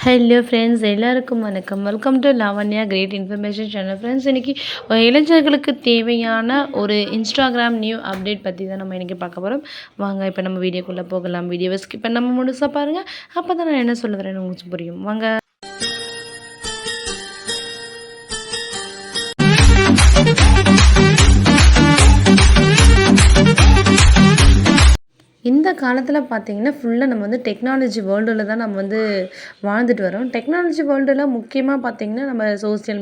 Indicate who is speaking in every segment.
Speaker 1: Hello friends, எல்லாருக்கும் வணக்கம். Welcome to Lavanya great information channel. Friends, இன்றைக்கி இளைஞர்களுக்கு தேவையான ஒரு இன்ஸ்டாகிராம் நியூ அப்டேட் பற்றி தான் நம்ம இன்றைக்கி பார்க்க போகிறோம். வாங்க இப்போ நம்ம வீடியோக்குள்ளே போகலாம். வீடியோவை ஸ்கிப் பண்ணாமல் முழுசாக பாருங்கள். அப்போ தான் நான் என்ன சொல்ல வரேன்னு உங்களுக்கு புரியும். வாங்க. இந்த காலத்தில் பார்த்திங்கன்னா ஃபுல்லாக நம்ம டெக்னாலஜி வேர்ல்டில் தான் நம்ம வாழ்ந்துட்டு வரோம். டெக்னாலஜி வேர்ல்டில் முக்கியமாக பார்த்திங்கன்னா நம்ம சோசியல்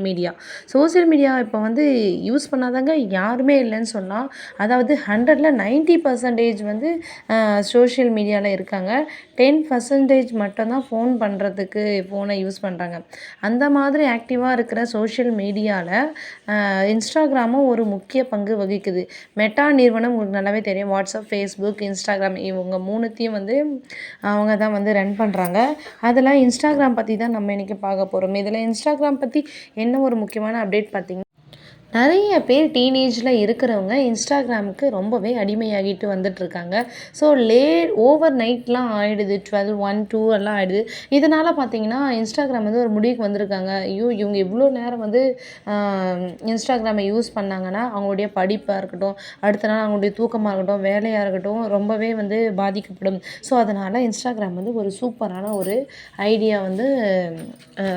Speaker 1: மீடியா இப்போ யூஸ் பண்ணாதாங்க யாருமே இல்லைன்னு சொன்னால், அதாவது 100ல் 90% சோஷியல் மீடியாவில் இருக்காங்க. 10% மட்டும்தான் ஃபோனை யூஸ் பண்ணுறாங்க. அந்த மாதிரி ஆக்டிவாக இருக்கிற சோஷியல் மீடியாவில் இன்ஸ்டாகிராமும் ஒரு முக்கிய பங்கு வகிக்குது. மெட்டா நிறுவனம் உங்களுக்கு நல்லாவே தெரியும். வாட்ஸ்அப், ஃபேஸ்புக், இன்ஸ்டாகிராம் இவங்க மூணுத்தையும் அவங்க தான் ரன் பண்ணுறாங்க. அதில் இன்ஸ்டாகிராம் பற்றி தான் நம்ம இன்றைக்கி பார்க்க போகிறோம். இதில் இன்ஸ்டாகிராம் பற்றி என்ன ஒரு முக்கியமான அப்டேட் பார்த்திங்கன்னா, நிறைய பேர் டீனேஜில் இருக்கிறவங்க இன்ஸ்டாகிராமுக்கு ரொம்பவே அடிமையாகிட்டு வந்துட்டுருக்காங்க. ஸோ ஓவர் நைட்லாம் ஆகிடுது. 12, 1, 2 எல்லாம் ஆகிடுது. இதனால் பார்த்திங்கன்னா இன்ஸ்டாகிராம் ஒரு முடிவுக்கு வந்திருக்காங்க. ஐயோ, இவங்க இவ்வளோ நேரம் இன்ஸ்டாகிராமை யூஸ் பண்ணாங்கன்னா அவங்களுடைய படிப்பாக இருக்கட்டும், அடுத்த நாள் அவங்களுடைய தூக்கமாக இருக்கட்டும், வேலையாக இருக்கட்டும், ரொம்பவே பாதிக்கப்படும். ஸோ அதனால் இன்ஸ்டாகிராம் ஒரு சூப்பரான ஒரு ஐடியா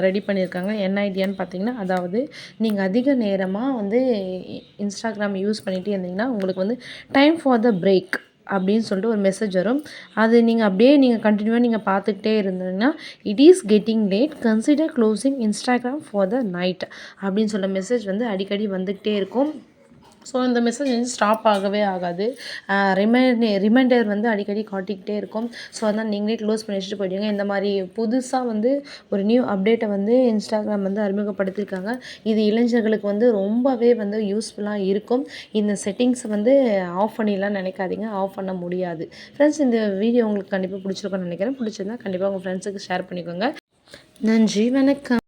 Speaker 1: ரெடி பண்ணியிருக்காங்க. என்ன ஐடியான்னு பார்த்திங்கன்னா, அதாவது நீங்கள் அதிக நேரமாக இன்ஸ்டாகிராம் யூஸ் பண்ணிகிட்டே இருந்தீங்கன்னா உங்களுக்கு டைம் ஃபார் த பிரேக் அப்படின்னு சொல்லிட்டு ஒரு மெசேஜ் வரும். அது நீங்கள் கண்டினியூவாக பார்த்துக்கிட்டே இருந்தீங்கன்னா, it is getting late, consider closing Instagram for the night அப்படின்னு சொல்ல மெசேஜ் அடிக்கடி வந்துக்கிட்டே இருக்கும். ஸோ இந்த மெசேஜ் ஸ்டாப் ஆகவே ஆகாது. ரிமைண்டர் அடிக்கடி காட்டிக்கிட்டே இருக்கும். ஸோ அதனால் நீங்களே க்ளோஸ் பண்ணி வச்சுட்டு போயிடுங்க. இந்த மாதிரி புதுசாக ஒரு நியூ அப்டேட்டை இன்ஸ்டாகிராம் அறிமுகப்படுத்தியிருக்காங்க. இது இளைஞர்களுக்கு ரொம்பவே யூஸ்ஃபுல்லாக இருக்கும். இந்த செட்டிங்ஸை ஆஃப் பண்ணிடலாம் நினைக்காதீங்க. ஆஃப் பண்ண முடியாது. ஃப்ரெண்ட்ஸ், இந்த வீடியோ உங்களுக்கு கண்டிப்பாக பிடிச்சிருக்கும்னு நினைக்கிறேன். பிடிச்சிருந்தா கண்டிப்பாக உங்கள் ஃப்ரெண்ட்ஸுக்கு ஷேர் பண்ணிக்கோங்க. நன்றி, வணக்கம்.